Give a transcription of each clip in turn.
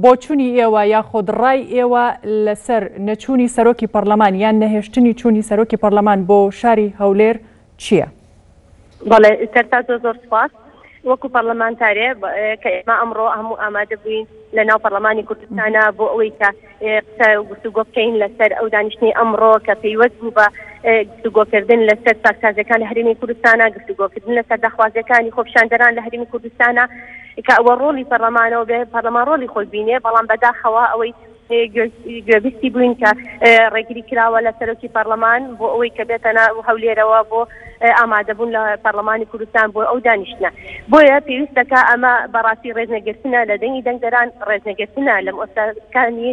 بۆچوونی ئێوە یاخۆد ڕای ئێوە لەسەر نەچوونی سەرۆکی پەرلەمان یان نەهێشتنی چوونی سەرۆکی پەرلەمان بۆ شاری هەولێر چییە؟ بەڵێ سەرتا زۆر سپاس. وەکو پەرلەمانتارێ کە ئێمە ئەمڕۆ هەموو ئامادە بووین لە ناو پەرلەمانی کوردستانە بۆ ئەوەی کە گفتوگۆ بکەین لەسەر ئەو دانیشتنی ئەمڕۆ کە پەیوەست بوو بە گفتوگۆکردن لەسەر ساختارەکان لە هەرێمی کوردستانە، گفتوگۆکردن لەسەر داخوازیەکانی خۆپیشاندەران لە هەرێمی کوردستانە کە ئەوە ڕۆڵی پەرلەمانەوە بێ پەرلەمان ڕۆڵی خۆی بینێ، بەڵام بەداخەوە ئەوەی گوێبیستی بووین کە ڕێگری کراوە لە سەرۆکی پەرلەمان بۆ ئەوەی کە بێتەنە هەولێرەوە بۆ ئامادەبوون لە پەرلەمانی کوردستان بۆ ئەو دانیشتنە. بۆیە پێویستەکە ئەمە بەڕاستی ڕێزنەگرتنە لە دەنگی دەنگدەران، ڕێزنەگرتنە لە مؤسسەکانی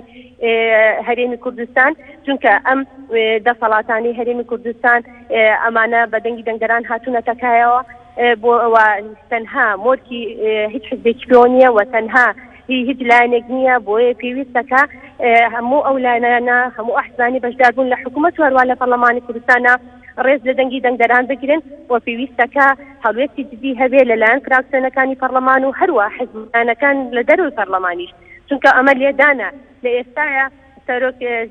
هەرێمی کوردستان، چونکە ئەم دەسەڵاتانی هەرێمی کوردستان ئەمانە بە دەنگی دەنگدەران هاتوونە تەکایەوە بۆ ئەوە تەنها مۆرکی هیچ حزبێکی پێوە نییە و تەنها هیچ لایەنێک نییە، بۆیە پێویستەکە هەموو ئەو لایەنانە هەموو ئەحزانی بەشداربوون لە حکوومەت هەروە لە پەرلەمانی کوردستانە ڕێز لە دەنگی دەنگدەران بگرن و پێویستەکە هەڵوێستی جدی هەبێ لەلایەن فراکسیۆنەکانی پەرلەمان و هەروە حزبەکان لە دەروی پەرلەمانیش، چونکە ئەمە لێدانە لە ئێستاە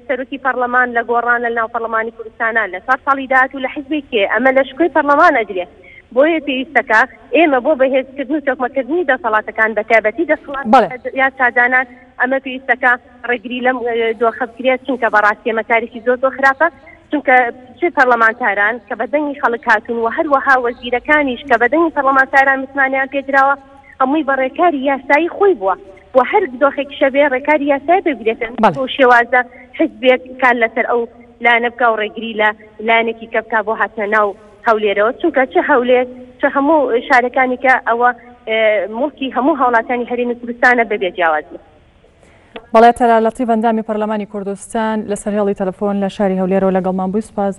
سەرۆکی پەرلەمان لە گۆڕان لە ناو پەرلەمانی کوردستانە لە سەر ساڵی داهات و لە حیزبێکێ ئەمە لە شکۆی پەرلەمان ئەدرێ. بۆیە پێویستەکە ئێمە بۆ بەهێزکردن و تۆکمەکردنی دەسەڵاتەکان بەتایبەتی دەسەڵات یا سادانان ئەمە پێویستەکە ڕێگری لەم دۆخە بکرێت، چونکە بەڕاستی ئەمە تاریخی زۆر خراپە، چونکە چه پەرلەمانتاران کە بە دەنگی خەڵک هاتوون و هەروەها وەزیرەکانیش کە بە دەنگی پەرلەمانتاران متمانیان پێدراوە هەمووی بە ڕێکاری یاسایی خۆی بووە و هەر دۆخێکی شەبێ ڕێکاری یاسایی بگرێتن بۆ شێوازە حزبێک کار لەسەر ئەو لایەنە بکە و ڕێگری لە لایەنێکی کە بکا بۆ هاتنە ناو هەولێرەوە، چونکە چه هەولێر چه هەموو شارەکانی کە ئەوە مڵکی هەموو هاوڵاتانی هەرێمی کوردستانە بەبێ جیاوازی. بەڵێ تەلا لەتیف ئەندامی پەرلەمانی کوردستان لەسەر هێڵی تەلەفۆن لە شاری هەولێرەوە لەگەڵمان بووی. سوپاس.